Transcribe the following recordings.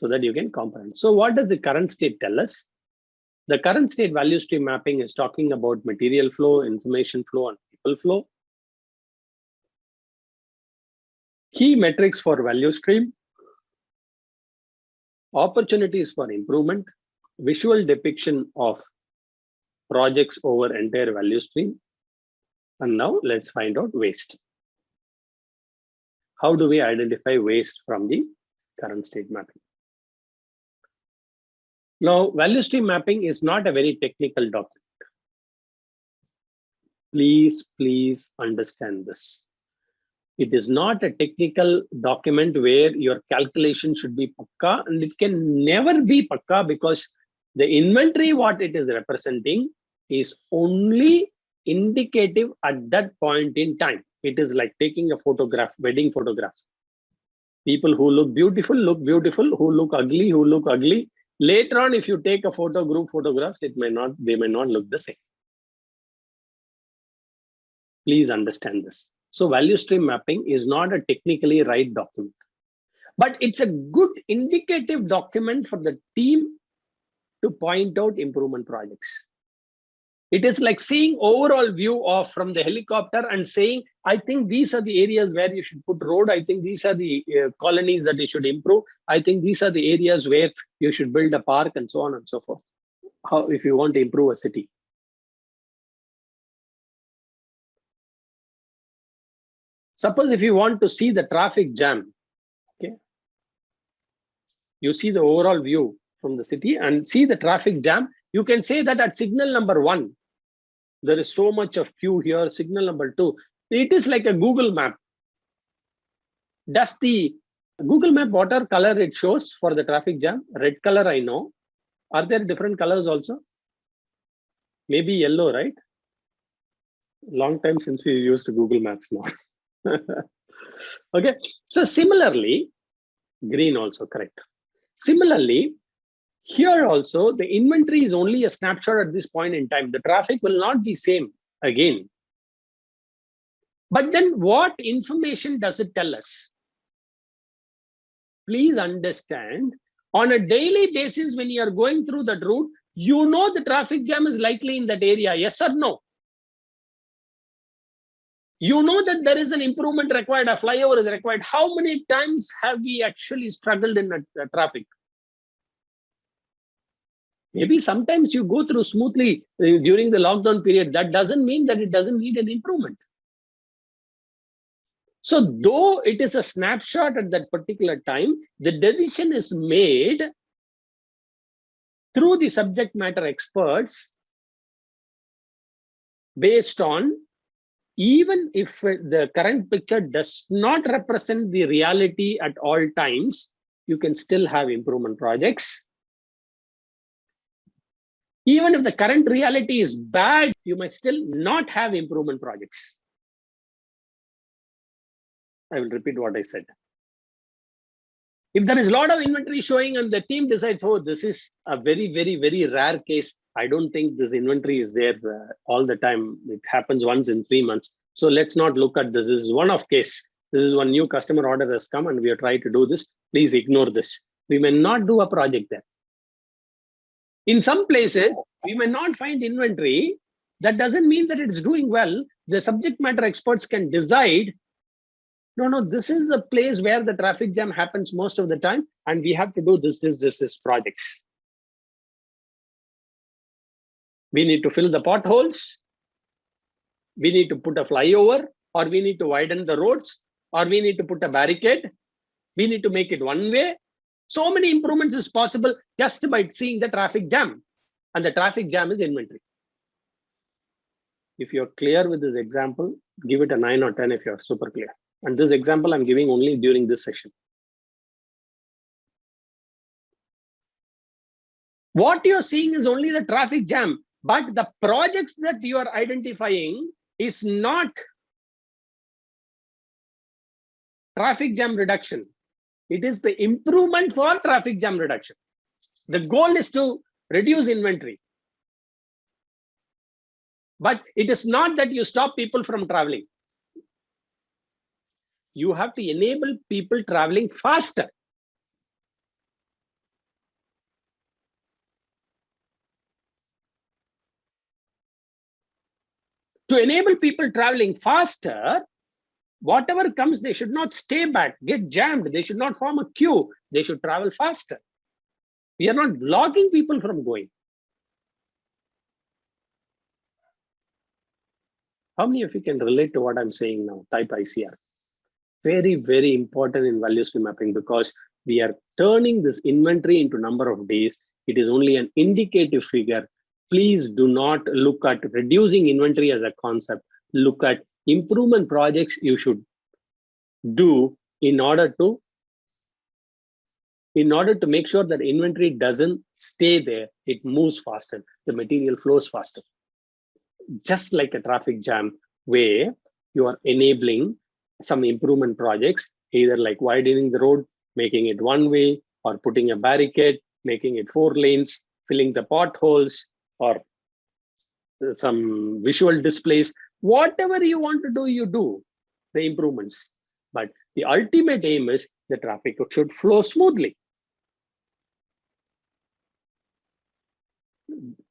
so that you can comprehend. So what does the current state tell us? The current state value stream mapping is talking about material flow, information flow, and people flow. Key metrics for value stream, opportunities for improvement, visual depiction of projects over entire value stream. And now let's find out waste. How do we identify waste from the current state mapping? Now, value stream mapping is not a very technical document. Please understand this. It is not a technical document where your calculation should be pakka, and it can never be pakka because the inventory, what it is representing, is only indicative at that point in time. It is like taking a photograph, wedding photograph. People who look beautiful, who look ugly. Later on, if you take a group photographs, they may not look the same. Please understand this. So value stream mapping is not a technically right document, but it's a good indicative document for the team to point out improvement projects. It is like seeing overall view of from the helicopter and saying, I think these are the areas where you should put road. I think these are the colonies that you should improve. I think these are the areas where you should build a park and so on and so forth. How, if you want to improve a city. Suppose if you want to see the traffic jam, okay, you see the overall view from the city and see the traffic jam. You can say that at signal number 1, there is so much of queue here. Signal number 2, it is like a Google map. Does the Google map water color it shows for the traffic jam? Red color, I know. Are there different colors also? Maybe yellow, right? Long time since we used Google Maps now. Okay, so similarly, green also correct. Similarly, here also the inventory is only a snapshot at this point in time. The traffic will not be same again. But then what information does it tell us? Please understand, on a daily basis, when you are going through that route, you know the traffic jam is likely in that area, yes or no? You know that there is an improvement required, a flyover is required. How many times have we actually struggled in that traffic? Maybe sometimes you go through smoothly during the lockdown period. That doesn't mean that it doesn't need an improvement. So though it is a snapshot at that particular time, the decision is made through the subject matter experts based on, even if the current picture does not represent the reality at all times, you can still have improvement projects. Even if the current reality is bad, you might still not have improvement projects. I will repeat what I said. If there is a lot of inventory showing and the team decides, oh, this is a very, very, very rare case. I don't think this inventory is there all the time. It happens once in 3 months. So let's not look at this. This is one-off case. This is one new customer order has come and we are trying to do this. Please ignore this. We may not do a project there. In some places, we may not find inventory. That doesn't mean that it's doing well. The subject matter experts can decide, no, this is the place where the traffic jam happens most of the time, and we have to do this projects. We need to fill the potholes. We need to put a flyover, or we need to widen the roads, or we need to put a barricade. We need to make it one way. So many improvements is possible just by seeing the traffic jam, and the traffic jam is inventory. If you're clear with this example, give it a 9 or 10 if you're super clear. And this example I'm giving only during this session. What you're seeing is only the traffic jam, but the projects that you are identifying is not traffic jam reduction. It is the improvement for traffic jam reduction. The goal is to reduce inventory. But it is not that you stop people from traveling. You have to enable people traveling faster. To enable people traveling faster, whatever comes, they should not stay back, get jammed. They should not form a queue. They should travel faster. We are not blocking people from going. How many of you can relate to what I'm saying now? Type ICR. Very, very important in value stream mapping, because we are turning this inventory into number of days. It is only an indicative figure. Please do not look at reducing inventory as a concept. Look at improvement projects you should do in order to make sure that inventory doesn't stay there. It moves faster. The material flows faster. Just like a traffic jam, where you are enabling some improvement projects, either like widening the road, making it one way, or putting a barricade, making it 4 lanes, filling the potholes, or some visual displays. Whatever you want to do, you do the improvements. But the ultimate aim is the traffic should flow smoothly.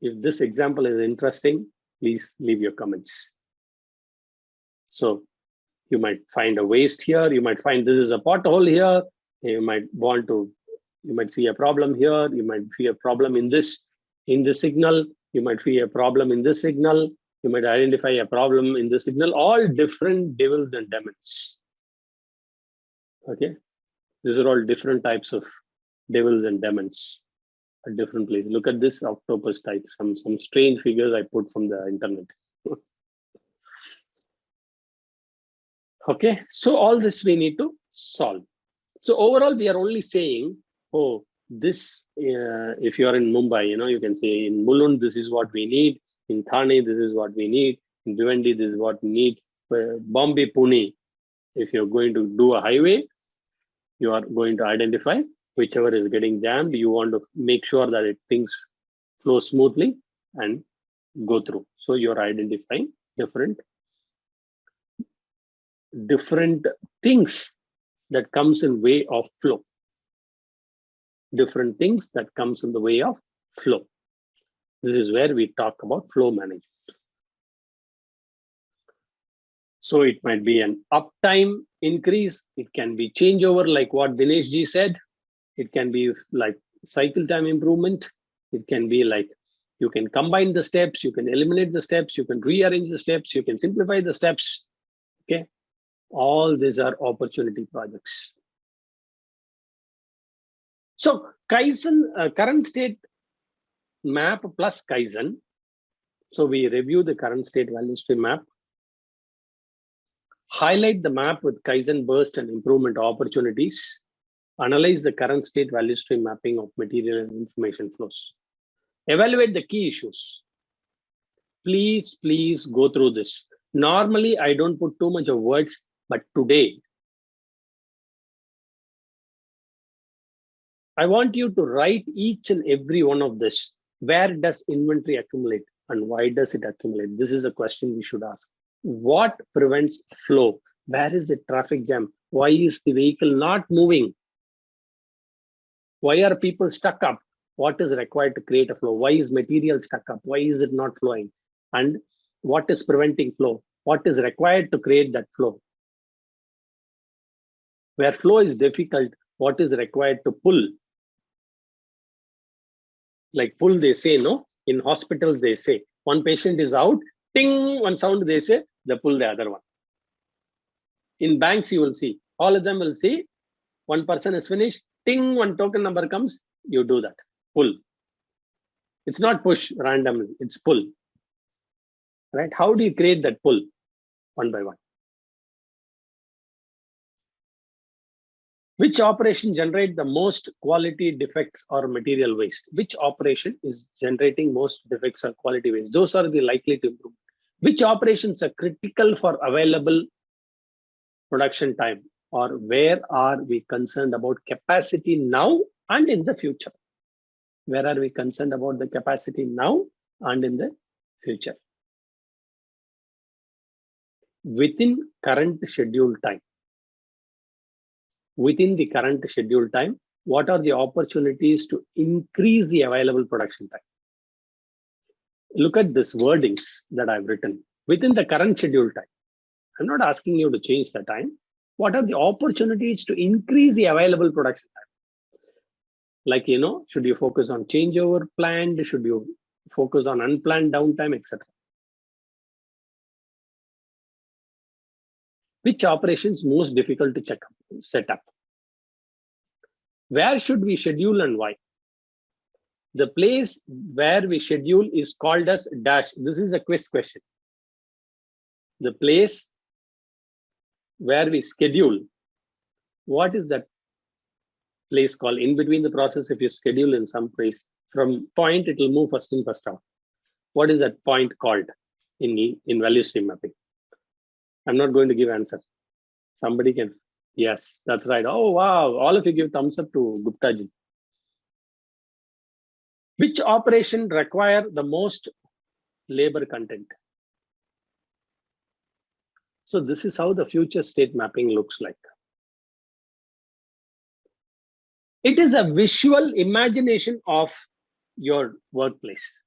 If this example is interesting, please leave your comments. So you might find a waste here. You might find this is a pothole here. You might see a problem here. You might see a problem in this signal. You might see a problem in this signal. You might identify a problem in the signal, all different devils and demons. Okay, these are all different types of devils and demons at different places. Look at this octopus type, some strange figures I put from the internet. Okay, so all this we need to solve. So overall, we are only saying, oh, this, if you are in Mumbai, you can say in Mulund, this is what we need. In Thane, this is what we need. In Bhiwandi, this is what we need. Bombay, Pune, if you're going to do a highway, you are going to identify whichever is getting jammed. You want to make sure that things flow smoothly and go through. So you're identifying different things that comes in way of flow. Different things that comes in the way of flow. This is where we talk about flow management. So it might be an uptime increase. It can be changeover, like what Dinesh ji said. It can be like cycle time improvement. It can be like you can combine the steps, you can eliminate the steps, you can rearrange the steps, you can simplify the steps. Okay, all these are opportunity projects. So Kaizen, current state map plus Kaizen. So we review the current state value stream map, highlight the map with Kaizen burst and improvement opportunities, analyze the current state value stream mapping of material and information flows, evaluate the key issues. Please go through this. Normally, I don't put too much of words, but today, I want you to write each and every one of this. Where does inventory accumulate and why does it accumulate? This is a question we should ask. What prevents flow? Where is the traffic jam? Why is the vehicle not moving? Why are people stuck up? What is required to create a flow? Why is material stuck up? Why is it not flowing? And what is preventing flow? What is required to create that flow? Where flow is difficult, what is required to pull? Like pull, they say, no? In hospitals, they say, one patient is out, ting, one sound, they say, they pull the other one. In banks, you will see, all of them will see, one person is finished, ting, one token number comes, you do that, pull. It's not push randomly, it's pull. Right? How do you create that pull? One by one. Which operation generate the most quality defects or material waste? Which operation is generating most defects or quality waste? Those are the likely to improve. Which operations are critical for available production time? Or where are we concerned about capacity now and in the future? Where are we concerned about the capacity now and in the future? Within current schedule time. Within the current schedule time, what are the opportunities to increase the available production time? Look at this wordings that I've written. within the current schedule time. I'm not asking you to change the time. What are the opportunities to increase the available production time? Like, should you focus on changeover planned? Should you focus on unplanned downtime, etc.? Which operations most difficult to set up? Where should we schedule and why? The place where we schedule is called as dash. This is a quiz question. The place where we schedule, what is that place called? In between the process, if you schedule in some place, from point, it will move first in, first out. What is that point called in value stream mapping? I'm not going to give answer. Somebody can. Yes, that's right. Oh, wow. All of you give thumbs up to Gupta ji. Which operation require the most labor content? So this is how the future state mapping looks like. It is a visual imagination of your workplace.